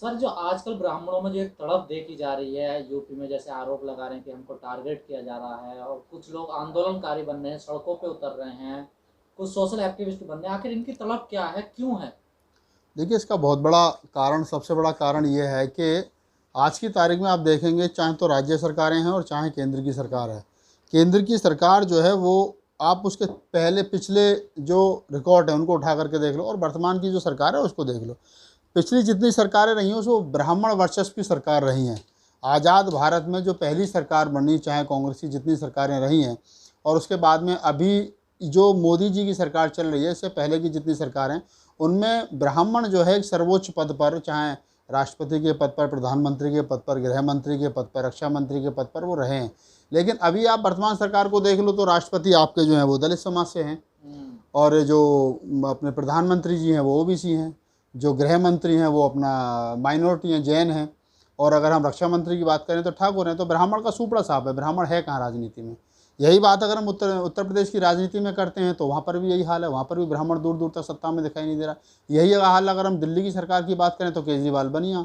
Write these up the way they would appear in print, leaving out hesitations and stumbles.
Sir, जो आजकल ब्राह्मणों में जो एक तड़प देखी जा रही है, यूपी में जैसे आरोप लगा रहे हैं कि हमको टारगेट किया जा रहा है और कुछ लोग आंदोलनकारी बन रहे हैं, सड़कों पे उतर रहे हैं, कुछ सोशल एक्टिविस्ट बन रहे हैं। आखिर इनकी तड़प क्या है, क्यों है? देखिए, इसका बहुत बड़ा कारण, सबसे बड़ा कारण ये है कि आज की तारीख में आप देखेंगे, चाहे तो राज्य सरकारें हैं और चाहे केंद्र की सरकार है। केंद्र की सरकार जो है वो, आप उसके पहले पिछले जो रिकॉर्ड है उनको उठा करके देख लो, और वर्तमान की जो सरकार है उसको देख लो। पिछली जितनी सरकारें रही हैं उसको ब्राह्मण वर्चस्व की सरकार रही हैं। आज़ाद भारत में जो पहली सरकार बनी, चाहे कांग्रेस की जितनी सरकारें रही हैं, और उसके बाद में अभी जो मोदी जी की सरकार चल रही है, इससे पहले की जितनी सरकारें, उनमें ब्राह्मण जो है एक सर्वोच्च पद पर, चाहे राष्ट्रपति के पद पर, प्रधानमंत्री के पद पर, गृह मंत्री के पद पर, रक्षा मंत्री के पद पर वो रहे हैं। लेकिन अभी आप वर्तमान सरकार को देख लो तो राष्ट्रपति आपके जो हैं वो दलित समाज से हैं, और जो अपने प्रधानमंत्री जी हैं वो ओबीसी हैं, जो गृह मंत्री हैं वो अपना माइनॉरिटी हैं, जैन हैं, और अगर हम रक्षा मंत्री की बात करें तो ठाकुर हैं। तो ब्राह्मण का सुपड़ा साफ है, ब्राह्मण है कहाँ राजनीति में। यही बात अगर हम उत्तर प्रदेश की राजनीति में करते हैं तो वहाँ पर भी यही हाल है, वहाँ पर भी ब्राह्मण दूर दूर तक सत्ता में दिखाई नहीं दे रहा। यही हाल अगर हम दिल्ली की सरकार की बात करें तो केजरीवाल बनिया,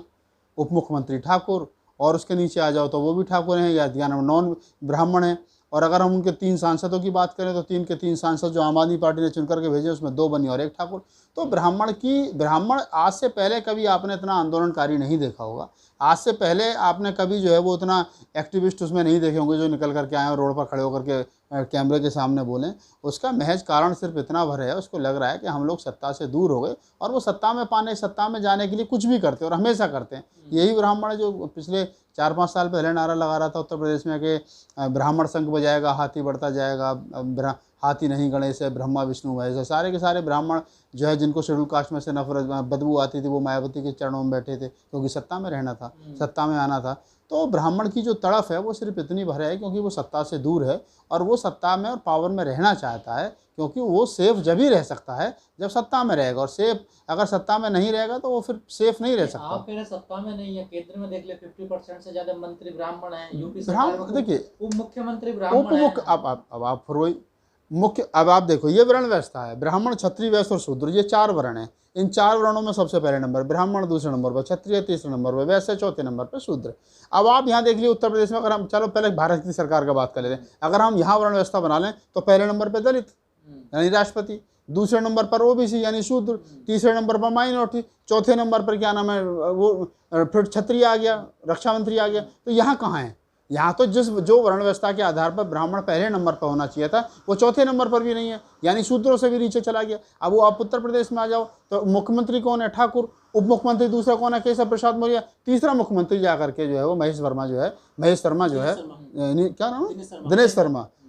उप मुख्यमंत्री ठाकुर, और उसके नीचे आ जाओ तो वो भी ठाकुर हैं या नॉन ब्राह्मण हैं। और अगर हम उनके 3 सांसदों की बात करें तो 3 के 3 सांसद जो आम आदमी पार्टी ने चुन करके भेजे, उसमें 2 बनी और 1 ठाकुर। तो ब्राह्मण आज से पहले कभी आपने इतना आंदोलनकारी नहीं देखा होगा। आज से पहले आपने कभी जो है वो उतना एक्टिविस्ट उसमें नहीं देखे होंगे जो निकल करके आए और रोड पर खड़े होकर के कैमरे के सामने बोलें। उसका महज कारण सिर्फ इतना भर है, उसको लग रहा है कि हम लोग सत्ता से दूर हो गए, और वो सत्ता में जाने के लिए कुछ भी करते हैं और हमेशा करते हैं। यही ब्राह्मण है जो पिछले 4-5 साल पहले नारा लगा रहा था उत्तर प्रदेश में कि ब्राह्मण शंख बजाएगा हाथी बढ़ता जाएगा, हाथी नहीं गणेश है, ब्रह्मा विष्णु महेश है। सारे के सारे ब्राह्मण जो है, जिनको शेड्यूल कास्ट में से नफरत बदबू आती थी, वो मायावती के चरणों में बैठे थे क्योंकि सत्ता में रहना था, सत्ता में आना था। तो ब्राह्मण की जो तड़फ है वो सिर्फ इतनी भर है क्योंकि वो सत्ता से दूर है, और वो सत्ता में और पावर में रहना चाहता है, क्योंकि वो सेफ जब ही रह सकता है जब सत्ता में रहेगा, और सेफ अगर सत्ता में नहीं रहेगा तो वो फिर सेफ नहीं रह सकता। आप कह रहे सत्ता में नहीं है, केंद्र में देख ले 50% से ज्यादा मंत्री ब्राह्मण हैं, यूपी सरकार ब्राह्मण में देखिए, उप मुख्यमंत्री उप ब्राह्मण मुख्य, है। अब आप फिर वही मुख्य, अब आप देखो ये वर्ण व्यवस्था है, ब्राह्मण, क्षत्रिय, वैश्य और शूद्र, ये 4 वर्ण हैं। इन 4 वर्णों में सबसे पहले नंबर ब्राह्मण, दूसरे नंबर पर क्षत्रिय, तीसरे नंबर पर वैश्य, चौथे नंबर पर शूद्र। अब आप यहाँ देख लीजिए उत्तर प्रदेश में, अगर हम, चलो पहले भारत की सरकार का बात कर लेते हैं, अगर हम यहाँ वर्ण व्यवस्था बना लें तो पहले नंबर पर दलित यानी राष्ट्रपति, दूसरे नंबर पर ओबीसी यानी शूद्र, तीसरे नंबर पर माइनॉरिटी, चौथे नंबर पर क्या नाम है वो फिर क्षत्रिय आ गया, रक्षा मंत्री आ गया। तो यहाँ कहाँ है? यहाँ तो जो वर्ण व्यवस्था के आधार पर ब्राह्मण पहले नंबर पर होना चाहिए था, वो चौथे नंबर पर भी नहीं है, यानी शूद्रों से भी नीचे चला गया। अब वो आप उत्तर प्रदेश में आ जाओ तो मुख्यमंत्री कौन है? ठाकुर। उप मुख्यमंत्री दूसरा कौन है? केशव प्रसाद मौर्य। तीसरा मुख्यमंत्री जाकर के जो है वो महेश शर्मा जो है, क्या नाम है,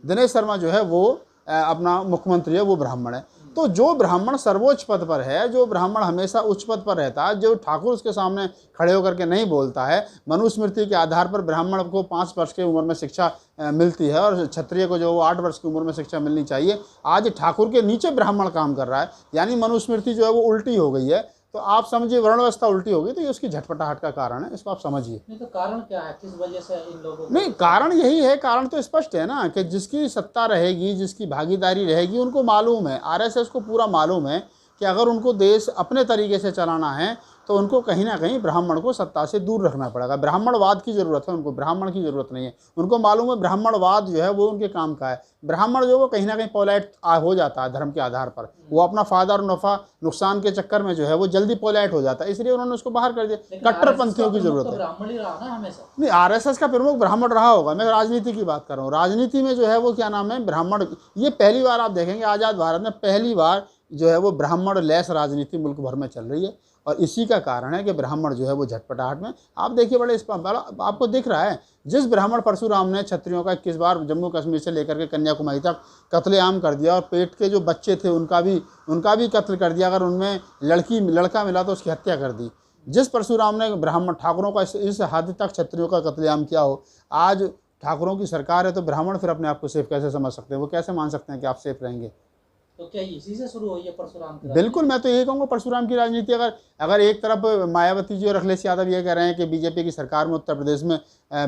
दिनेश शर्मा जो है वो अपना मुख्यमंत्री है, वो ब्राह्मण है। तो जो ब्राह्मण सर्वोच्च पद पर है, जो ब्राह्मण हमेशा उच्च पद पर रहता है, जो ठाकुर उसके सामने खड़े होकर के नहीं बोलता है, मनुस्मृति के आधार पर ब्राह्मण को 5 वर्ष की उम्र में शिक्षा मिलती है, और क्षत्रिय को जो 8 वर्ष की उम्र में शिक्षा मिलनी चाहिए, आज ठाकुर के नीचे ब्राह्मण काम कर रहा है, यानी मनुस्मृति जो है वो उल्टी हो गई है। तो आप समझिए वर्ण व्यवस्था उल्टी होगी, तो ये उसकी झटपटाहट का कारण है, इसको आप समझिए। नहीं तो कारण क्या है, किस वजह से इन लोगों को? नहीं, कारण यही है, कारण तो स्पष्ट है ना, कि जिसकी सत्ता रहेगी, जिसकी भागीदारी रहेगी, उनको मालूम है, आरएसएस को पूरा मालूम है कि अगर उनको देश अपने तरीके से चलाना है तो उनको कहीं ना कहीं ब्राह्मण को सत्ता से दूर रखना पड़ेगा। ब्राह्मणवाद की ज़रूरत है उनको, ब्राह्मण की ज़रूरत नहीं है। उनको मालूम है ब्राह्मणवाद जो है वो उनके काम का है। ब्राह्मण जो वो कहीं ना कहीं पोलाइट हो जाता है धर्म के आधार पर, वो अपना फ़ायदा और नफ़ा नुकसान के चक्कर में जो है वो जल्दी पोलाइट हो जाता है, इसलिए उन्होंने उसको बाहर कर दिया। कट्टरपंथियों की ज़रूरत है। ब्राह्मण ही रहा ना हमेशा। नहीं, आरएसएस का प्रमुख ब्राह्मण रहा होगा, मैं राजनीति की बात कर रहा हूँ। राजनीति में जो है वो क्या नाम है, ब्राह्मण, ये पहली बार आप देखेंगे आज़ाद भारत में पहली बार जो है वो ब्राह्मण लेस राजनीति मुल्क भर में चल रही है, और इसी का कारण है कि ब्राह्मण जो है वो झटपटाहट में, आप देखिए बड़े इस बड़ा आपको दिख रहा है, जिस ब्राह्मण परशुराम ने क्षत्रियों का 21 बार जम्मू कश्मीर से लेकर के कन्याकुमारी तक कत्लेआम कर दिया, और पेट के जो बच्चे थे उनका भी कत्ल कर दिया, अगर उनमें लड़का मिला तो उसकी हत्या कर दी, जिस परशुराम ने ब्राह्मण ठाकुरों का इस हद तक क्षत्रियों का कत्लेआम किया हो, आज ठाकुरों की सरकार है, तो ब्राह्मण फिर अपने आप को सेफ कैसे समझ सकते हैं? वो कैसे मान सकते हैं कि आप सेफ रहेंगे? तो क्या इसी से शुरू हुई है परशुराम की बिल्कुल, मैं तो यही कहूँगा परशुराम की राजनीति। अगर अगर एक तरफ मायावती जी और अखिलेश यादव ये कह रहे हैं कि बीजेपी की सरकार में उत्तर प्रदेश में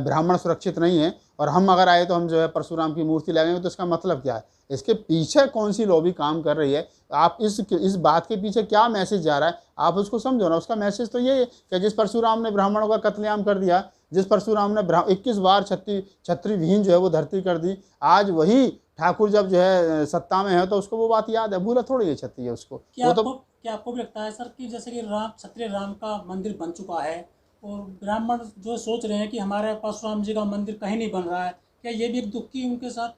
ब्राह्मण सुरक्षित नहीं है और हम अगर आए तो हम जो है परशुराम की मूर्ति लगाएंगे, तो इसका मतलब क्या है? इसके पीछे कौन सी लॉबी काम कर रही है? आप इस बात के पीछे क्या मैसेज जा रहा है, आप उसको समझो ना। उसका मैसेज तो ये है कि जिस परशुराम ने ब्राह्मणों का कत्लेआम कर दिया, जिस परशुराम ने 21 बार क्षत्रिय विहीन जो है वो धरती कर दी, आज वही ठाकुर जब जो है सत्ता में है तो उसको वो बात याद है, भूला थोड़ी है क्षत्रिय उसको। क्या वो तो आपको क्या आपको भी लगता है सर कि जैसे कि राम क्षत्रिय राम का मंदिर बन चुका है और ब्राह्मण जो सोच रहे हैं कि हमारे परशुराम जी का मंदिर कहीं नहीं बन रहा है, क्या ये भी एक दुख की उनके साथ?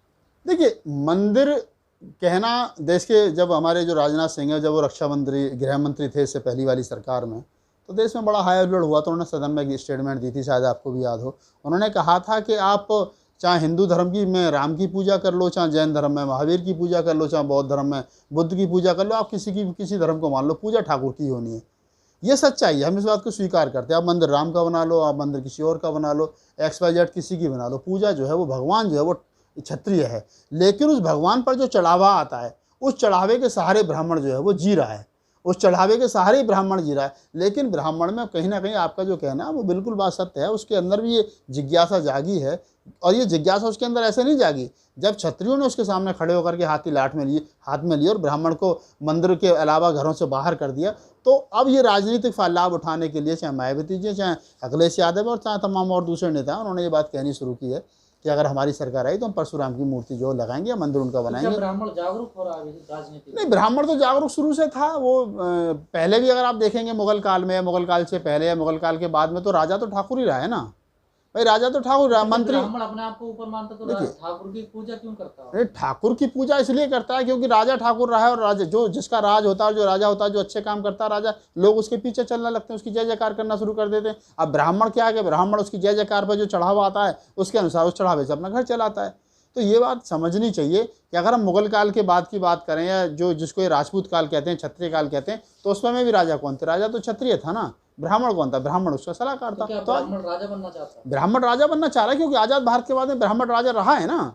देखिए, मंदिर कहना देश के, जब हमारे जो राजनाथ सिंह है, जब वो रक्षा मंत्री गृह मंत्री थे इससे पहली वाली सरकार में, तो देश में बड़ा हाई अलर्ट हुआ। तो उन्होंने सदन में एक स्टेटमेंट दी थी, शायद आपको भी याद हो। उन्होंने कहा था कि आप चाहे हिंदू धर्म की में राम की पूजा कर लो, चाहे जैन धर्म में महावीर की पूजा कर लो, चाहे बौद्ध धर्म में बुद्ध की पूजा कर लो, आप किसी धर्म को मान लो, पूजा ठाकुर की होनी है। ये सच्चाई है, हम इस बात को स्वीकार करते हैं। आप मंदिर राम का बना लो, आप मंदिर किसी और का बना लो, XYZ किसी की बना लो, पूजा जो है वो भगवान जो है वो क्षत्रिय है। लेकिन उस भगवान पर जो चढ़ावा आता है, उस चढ़ावे के सहारे ब्राह्मण जो है वो जी रहा है, उस चढ़ावे के सहारे ही ब्राह्मण जी रहा है। लेकिन ब्राह्मण में कहीं ना कहीं आपका जो कहना है वो बिल्कुल बात सत्य है, उसके अंदर भी ये जिज्ञासा जागी है। और ये जिज्ञासा उसके अंदर ऐसे नहीं जागी जब क्षत्रियों ने उसके सामने खड़े होकर के हाथ में लिए और ब्राह्मण को मंदिर के अलावा घरों से बाहर कर दिया। तो अब ये राजनीतिक लाभ उठाने के लिए चाहे मायावती जी, चाहे अखिलेश यादव और चाहे तमाम और दूसरे नेता, उन्होंने ये बात कहनी शुरू की है कि अगर हमारी सरकार आई तो हम परशुराम की मूर्ति जो लगाएंगे या मंदिर उनका बनाएंगे। ब्राह्मण जागरूक हो रहा है राजनीति? नहीं, ब्राह्मण तो जागरूक शुरू से था। वो पहले भी अगर आप देखेंगे मुगल काल में, मुगल काल से पहले या मुगल काल के बाद में, तो राजा तो ठाकुर ही रहा है ना भाई। राजा तो ठाकुर रहा, मंत्री। ब्राह्मण अपने आप को ऊपर मानता तो ठाकुर की पूजा क्यों करता है? ठाकुर की पूजा इसलिए करता है क्योंकि राजा ठाकुर रहा है, और राजा जो जिसका राज होता है, जो राजा होता है, जो अच्छे काम करता है राजा, लोग उसके पीछे चलने लगते हैं, उसकी जय जयकार करना शुरू कर देते हैं। अब ब्राह्मण क्या है कि ब्राह्मण उसकी जय जयकार पर जो चढ़ावा आता है उसके अनुसार उस चढ़ावे से अपना घर चलाता है। तो ये बात समझनी चाहिए कि अगर हम मुगल काल के बाद की बात करें या जो जिसको ये राजपूत काल कहते हैं, क्षत्रिय काल कहते हैं, तो उसमें भी राजा कौन थे? राजा तो क्षत्रिय था ना, ब्राह्मण कौन था? ब्राह्मण उसका सलाहकार था। तो ब्राह्मण राजा बनना चाहता है? ब्राह्मण राजा बनना चाह रहा है क्योंकि आज़ाद भारत के बाद में ब्राह्मण राजा रहा है ना।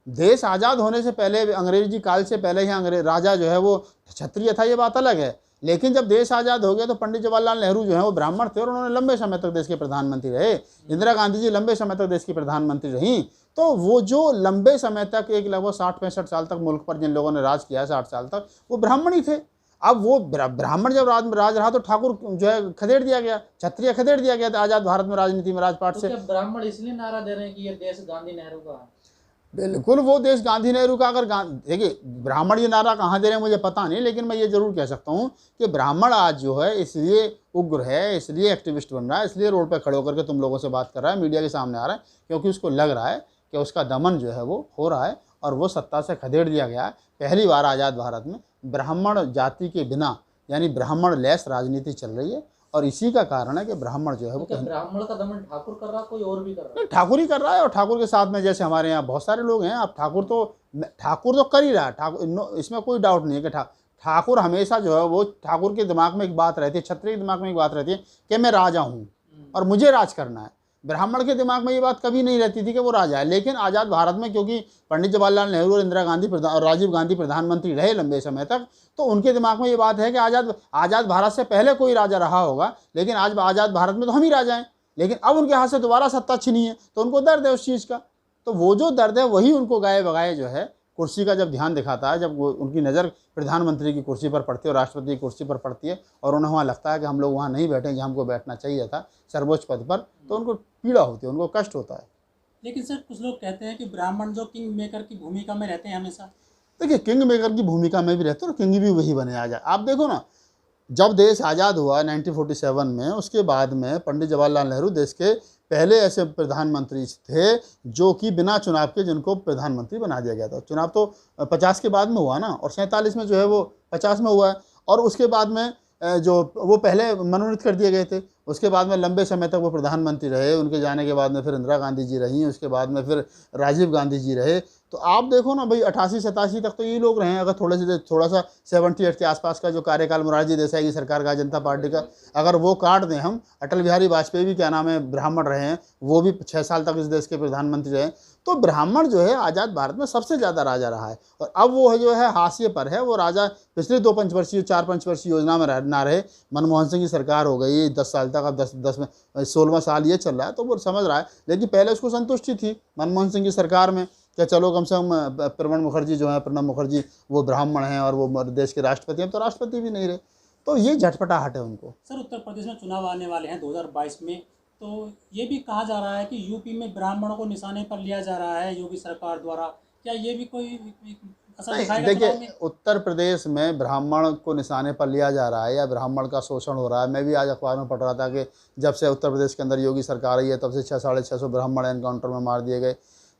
देश आज़ाद होने से पहले, अंग्रेजी काल से पहले ही अंग्रेज राजा जो है वो क्षत्रिय था, ये बात अलग है। लेकिन जब देश आज़ाद हो गया तो पंडित जवाहरलाल नेहरू जो है वो ब्राह्मण थे और उन्होंने लंबे समय तक देश के प्रधानमंत्री रहे। इंदिरा गांधी जी लंबे समय तक देश की प्रधानमंत्री रहीं। तो वो जो लंबे समय तक, एक लगभग 60-65 साल तक मुल्क पर जिन लोगों ने राज किया, 60 साल तक, वो ब्राह्मण ही थे। अब वो ब्राह्मण जब राज रहा तो ठाकुर जो है खदेड़ दिया गया, क्षत्रिय खदेड़ दिया गया था आज़ाद भारत में राजनीति में, राजपाट से। ब्राह्मण इसलिए नारा दे रहे हैं कि ये देश गांधी नेहरू का है? बिल्कुल, वो देश गांधी नेहरू का। अगर देखिए, ब्राह्मण ये नारा कहाँ दे रहे हैं मुझे पता नहीं, लेकिन मैं ये जरूर कह सकता हूँ कि ब्राह्मण आज जो है इसलिए उग्र है, इसलिए एक्टिविस्ट बन रहा है, इसलिए रोड पर खड़े होकर के तुम लोगों से बात कर रहा है, मीडिया के सामने आ रहा है, क्योंकि उसको लग रहा है कि उसका दमन जो है वो हो रहा है और वो सत्ता से खदेड़ दिया गया है। पहली बार आज़ाद भारत में ब्राह्मण जाति के बिना, यानी ब्राह्मण लेस राजनीति चल रही है। और इसी का कारण है कि ब्राह्मण जो है वो ब्राह्मण का दमन ठाकुर कर रहा है, कोई और भी कर रहा है? नहीं, ठाकुर ही कर रहा है। और ठाकुर के साथ में जैसे हमारे यहाँ बहुत सारे लोग हैं, अब ठाकुर तो कर ही रहा है। ठाकुर, इसमें कोई डाउट नहीं है कि ठाकुर हमेशा जो है वो, ठाकुर के दिमाग में एक बात रहती है, क्षत्रिय के दिमाग में एक बात रहती है कि मैं राजा हूँ और मुझे राज करना है। ब्राह्मण के दिमाग में ये बात कभी नहीं रहती थी कि वो राजा है। लेकिन आज़ाद भारत में क्योंकि पंडित जवाहरलाल नेहरू और इंदिरा गांधी और राजीव गांधी प्रधानमंत्री रहे लंबे समय तक, तो उनके दिमाग में ये बात है कि आज़ाद भारत से पहले कोई राजा रहा होगा, लेकिन आज आज़ाद भारत में तो हम ही राजा हैं। लेकिन अब उनके हाथ से दोबारा सत्ता छिनी है तो उनको दर्द है उस चीज़ का। तो वो जो दर्द है वही उनको गाए बगाए जो है कुर्सी का जब ध्यान दिखाता है, जब उनकी नज़र प्रधानमंत्री की कुर्सी पर पड़ती है और राष्ट्रपति की कुर्सी पर पड़ती है और उन्हें वहाँ लगता है कि हम लोग वहाँ नहीं बैठे जहाँ हमको बैठना चाहिए था सर्वोच्च पद पर, तो उनको पीड़ा होती है, उनको कष्ट होता है। लेकिन सर कुछ लोग कहते हैं कि ब्राह्मण जो किंग मेकर की भूमिका में रहते हैं हमेशा। देखिए, किंग मेकर की भूमिका में भी रहते हैं और किंग भी वही बने आ जाए। आप देखो ना, जब देश आज़ाद हुआ 1947 में, उसके बाद में पंडित जवाहरलाल नेहरू देश के पहले ऐसे प्रधानमंत्री थे जो कि बिना चुनाव के जिनको प्रधानमंत्री बना दिया गया था। चुनाव तो 50 के बाद में हुआ ना, और 47 में जो है वो 50 में हुआ है। और उसके बाद में जो वो पहले मनोनीत कर दिए गए थे, उसके बाद में लंबे समय तक वो प्रधानमंत्री रहे। उनके जाने के बाद में फिर इंदिरा गांधी जी रहीं, उसके बाद में फिर राजीव गांधी जी रहे। तो आप देखो ना भाई 88-87 तक तो ये लोग रहे हैं। अगर थोड़ा सा 78 के आसपास का जो कार्यकाल मोरारजी देसाई की सरकार का, जनता पार्टी का, अगर वो काट दें हम, अटल बिहारी वाजपेयी भी क्या नाम है ब्राह्मण रहे हैं, वो भी 6 साल तक इस देश के प्रधानमंत्री रहे। तो ब्राह्मण जो है आज़ाद भारत में सबसे ज़्यादा राजा रहा है, और अब वो है जो है हाशिए पर है। वो राजा पिछले 2 पंचवर्षीय 4 पंचवर्षीय योजना में ना रहे। मनमोहन सिंह की सरकार हो गई 10 साल तक, अब 16वां साल ये चल रहा है, तो वो समझ रहा है। लेकिन पहले उसको संतुष्टि थी मनमोहन सिंह की सरकार में, क्या चलो कम से कम प्रणब मुखर्जी वो ब्राह्मण हैं और वो देश के राष्ट्रपति हैं, तो राष्ट्रपति भी नहीं रहे। तो ये झटपटाहट है उनको। सर, उत्तर प्रदेश में चुनाव आने वाले हैं 2022 में, तो ये भी कहा जा रहा है कि यूपी में ब्राह्मणों को निशाने पर लिया जा रहा है योगी सरकार द्वारा। क्या ये भी कोई असर दिखाएगा चुनाव में? देखिए, उत्तर प्रदेश में ब्राह्मण को निशाने पर लिया जा रहा है या ब्राह्मण का शोषण हो रहा है। मैं भी आज अखबार में पढ़ रहा था कि जब से उत्तर प्रदेश के अंदर योगी सरकार आई है तब से 600-650 ब्राह्मण एनकाउंटर में मार दिए गए।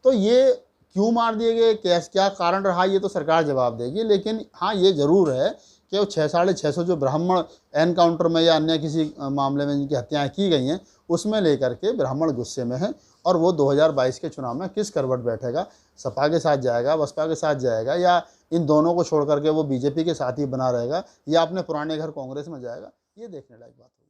तो ये क्यों मार दिए गए, क्या कारण रहा, ये तो सरकार जवाब देगी। लेकिन हाँ, ये ज़रूर है कि वो 600-650 जो ब्राह्मण एनकाउंटर में या अन्य किसी मामले में जिनकी हत्याएं की गई हैं, उसमें लेकर के ब्राह्मण गुस्से में हैं। और वो 2022 के चुनाव में किस करवट बैठेगा, सपा के साथ जाएगा, बसपा के साथ जाएगा, या इन दोनों को छोड़ करके वो बीजेपी के साथ ही बना रहेगा, या अपने पुराने घर कांग्रेस में जाएगा, ये देखने लायक बात है।